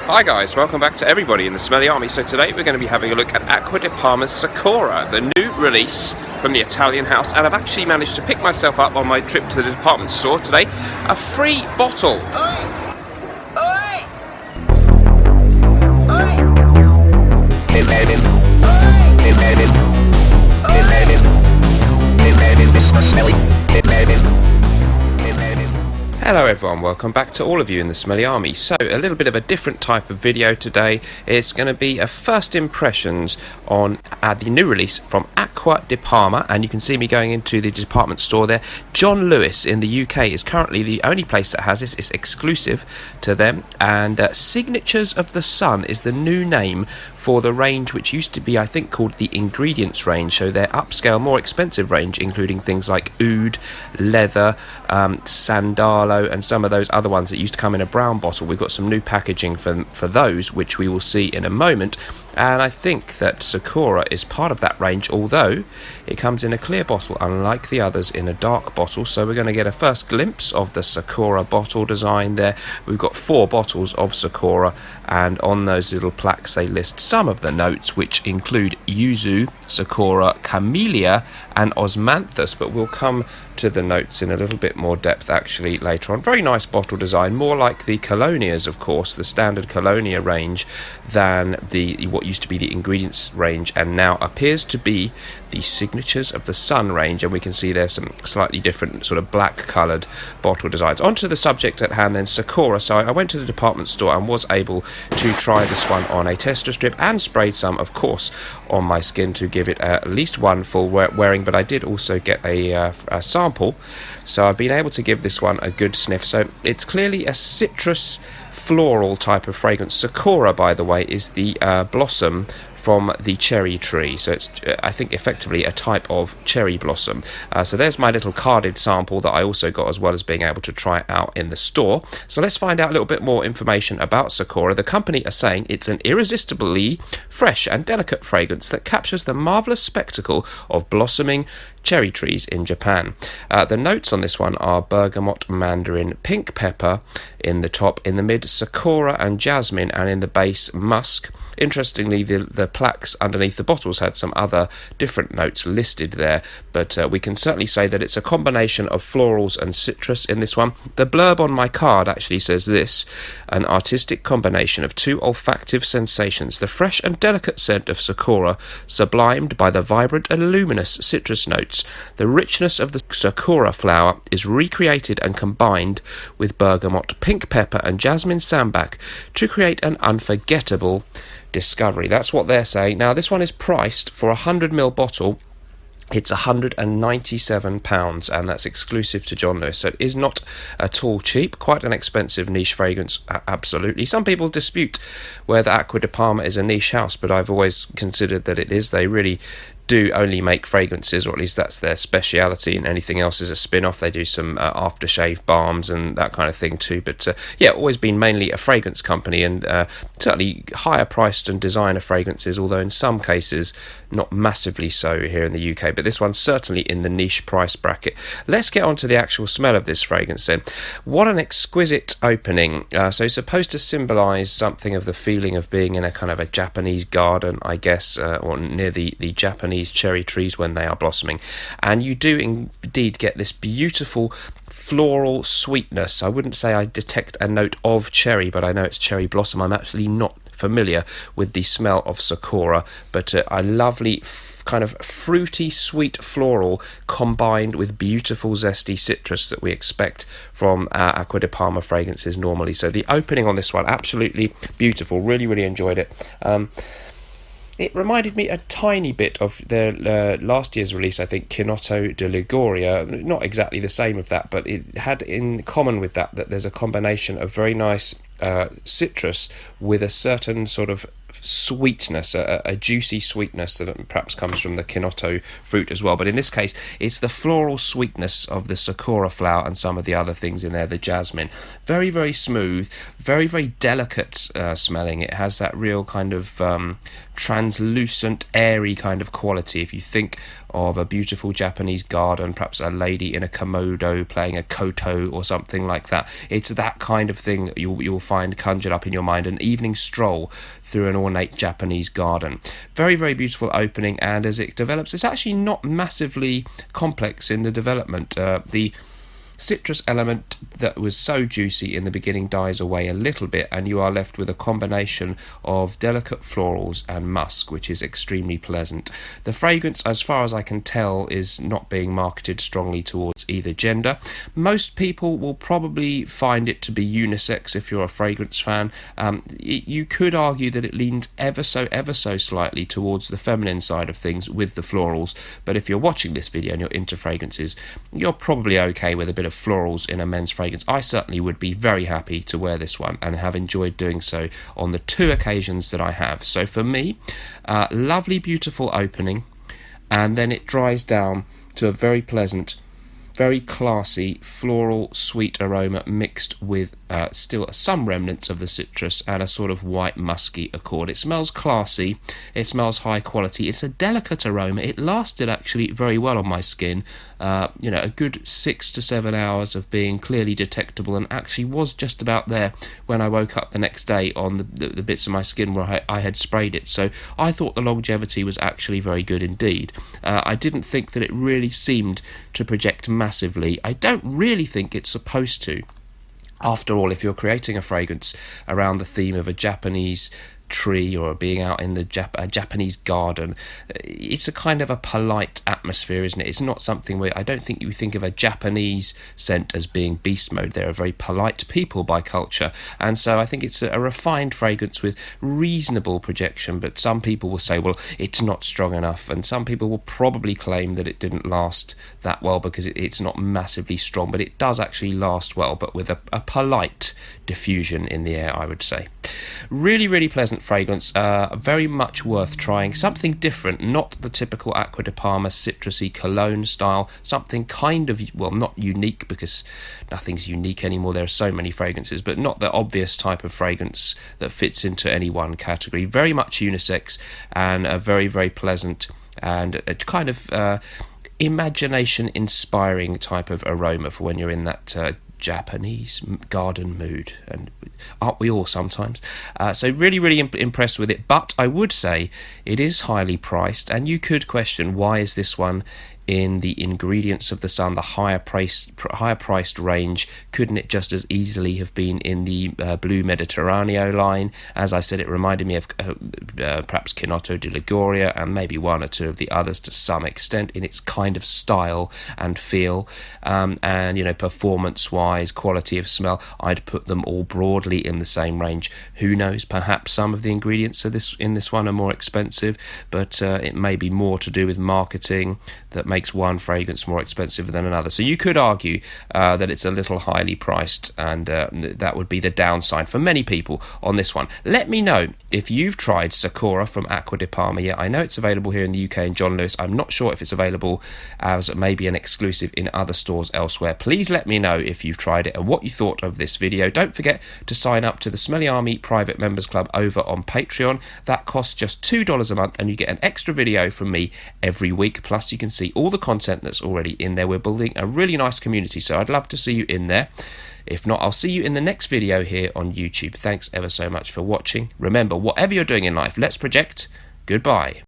Hi guys, welcome back to everybody in the Smelly Army. So today we're going to be having a look at Acqua di Parma's Sakura, the new release from the Italian house, and I've actually managed to pick myself up on my trip to the department store today a free bottle. Hello everyone, welcome back to all of you in the Smelly Army. So a little bit of a different type of video today. It's going to be a first impressions on the new release from Acqua di Parma, and you can see me going into the department store there. John Lewis in the UK is currently the only place that has this. It's exclusive to them, and Signatures of the Sun is the new name for the range which used to be, I think, called the Ingredients range. So their upscale, more expensive range, including things like oud, leather, sandalo, and some of those other ones that used to come in a brown bottle. We've got some new packaging for those, which we will see in a moment. And I think that Sakura is part of that range, although it comes in a clear bottle, unlike the others in a dark bottle. So we're going to get a first glimpse of the Sakura bottle design there. We've got 4 bottles of Sakura, and on those little plaques they list some of the notes, which include yuzu, Sakura, camellia, and osmanthus. But we'll come to the notes in a little bit more depth actually later on. Very nice bottle design, more like the Colonias, of course, the standard Colonia range, than the what used to be the Ingredients range, and now appears to be the Signatures of the Sun range. And we can see there's some slightly different sort of black coloured bottle designs. Onto the subject at hand then, Sakura. So I went to the department store and was able to try this one on a tester strip and sprayed some, of course, on my skin to give it at least one full wearing, but I did also get a sample, so I've been able to give this one a good sniff. So it's clearly a citrus floral type of fragrance. Sakura, by the way, is the blossom from the cherry tree, so it's I think effectively a type of cherry blossom. So there's my little carded sample that I also got, as well as being able to try it out in the store. So let's find out a little bit more information about Sakura. The company are saying it's an irresistibly fresh and delicate fragrance that captures the marvellous spectacle of blossoming cherry trees in Japan. The notes on this one are bergamot, mandarin, pink pepper in the top, in the mid sakura and jasmine, and in the base musk. Interestingly, the plaques underneath the bottles had some other different notes listed there, but we can certainly say that it's a combination of florals and citrus in this one. The blurb on my card actually says this: an artistic combination of 2 olfactive sensations, the fresh and delicate scent of Sakura sublimed by the vibrant and luminous citrus notes. The richness of the Sakura flower is recreated and combined with bergamot, pink pepper and jasmine sambac to create an unforgettable discovery. That's what they're saying. Now, this one is priced for a 100ml bottle. It's £197, and that's exclusive to John Lewis, so it is not at all cheap. Quite an expensive niche fragrance, absolutely. Some people dispute whether Acqua di Parma is a niche house, but I've always considered that it is. They really do only make fragrances, or at least that's their speciality, and anything else is a spin-off. They do some aftershave balms and that kind of thing too, but yeah, always been mainly a fragrance company, and certainly higher priced and designer fragrances, although in some cases not massively so here in the UK, but this one's certainly in the niche price bracket. Let's get on to the actual smell of this fragrance then. What an exquisite opening. So it's supposed to symbolise something of the feeling of being in a kind of a Japanese garden, I guess, or near the Japanese cherry trees when they are blossoming, and you do indeed get this beautiful floral sweetness. I wouldn't say I detect a note of cherry, but I know it's cherry blossom. I'm actually not familiar with the smell of Sakura, but a lovely kind of fruity sweet floral combined with beautiful zesty citrus that we expect from Acqua di Parma fragrances normally. So the opening on this one, absolutely beautiful. Really enjoyed it. It reminded me a tiny bit of their last year's release, I think, Chinotto de Liguria. Not exactly the same of that, but it had in common with that there's a combination of very nice citrus with a certain sort of sweetness, a juicy sweetness that perhaps comes from the Kinoto fruit as well. But in this case, it's the floral sweetness of the Sakura flower and some of the other things in there, the jasmine. Very, very smooth, very, very delicate smelling. It has that real kind of translucent, airy kind of quality. If you think of a beautiful Japanese garden, perhaps a lady in a komodo playing a koto or something like that, it's that kind of thing that you'll find conjured up in your mind, an evening stroll through an ornate Japanese garden. Very, very beautiful opening, and as it develops, it's actually not massively complex in the development. The citrus element that was so juicy in the beginning dies away a little bit, and you are left with a combination of delicate florals and musk, which is extremely pleasant. The fragrance, as far as I can tell, is not being marketed strongly towards either gender. Most people will probably find it to be unisex if you're a fragrance fan. You could argue that it leans ever so slightly towards the feminine side of things with the florals, but if you're watching this video and you're into fragrances, you're probably okay with a bit of florals in a men's fragrance. I certainly would be very happy to wear this one and have enjoyed doing so on the 2 occasions that I have. So for me, lovely, beautiful opening, and then it dries down to a very pleasant, very classy floral sweet aroma mixed with still some remnants of the citrus and a sort of white musky accord. It smells classy, it smells high quality, it's a delicate aroma. It lasted actually very well on my skin, a good 6 to 7 hours of being clearly detectable, and actually was just about there when I woke up the next day on the bits of my skin where I had sprayed it. So I thought the longevity was actually very good indeed. I didn't think that it really seemed to project massively. I don't really think it's supposed to. After all, if you're creating a fragrance around the theme of a Japanese tree or being out in the Japanese garden, it's a kind of a polite atmosphere, isn't it? It's not something where I don't think you think of a Japanese scent as being beast mode. They're a very polite people by culture, and so I think it's a refined fragrance with reasonable projection. But some people will say, well, it's not strong enough, and some people will probably claim that it didn't last that well because it's not massively strong, but it does actually last well, but with a polite diffusion in the air, I would say. Really, really pleasant fragrance, very much worth trying. Something different, not the typical Acqua di Parma citrusy cologne style, something kind of, well, not unique because nothing's unique anymore, there are so many fragrances, but not the obvious type of fragrance that fits into any one category. Very much unisex and a very, very pleasant and a kind of imagination inspiring type of aroma for when you're in that Japanese garden mood, and aren't we all sometimes? So really, really impressed with it, but I would say it is highly priced, and you could question, why is this one in the ingredients of the sun, the higher priced range? Couldn't it just as easily have been in the Blue Mediterraneo line? As I said, it reminded me of perhaps Kinoto di Liguria and maybe one or two of the others to some extent in its kind of style and feel, and performance wise, quality of smell, I'd put them all broadly in the same range. Who knows, perhaps some of the ingredients in this one are more expensive, but it may be more to do with marketing that makes one fragrance more expensive than another. So you could argue that it's a little highly priced, and that would be the downside for many people on this one. Let me know if you've tried Sakura from Acqua di Parma yet. I know it's available here in the UK in John Lewis. I'm not sure if it's available as maybe an exclusive in other stores elsewhere. Please let me know if you've tried it and what you thought of this video. Don't forget to sign up to the Smelly Army Private Members Club over on Patreon. That costs just $2 a month, and you get an extra video from me every week. Plus you can see all the content that's already in there. We're building a really nice community, so I'd love to see you in there. If not, I'll see you in the next video here on YouTube. Thanks ever so much for watching. Remember, whatever you're doing in life, let's project. Goodbye.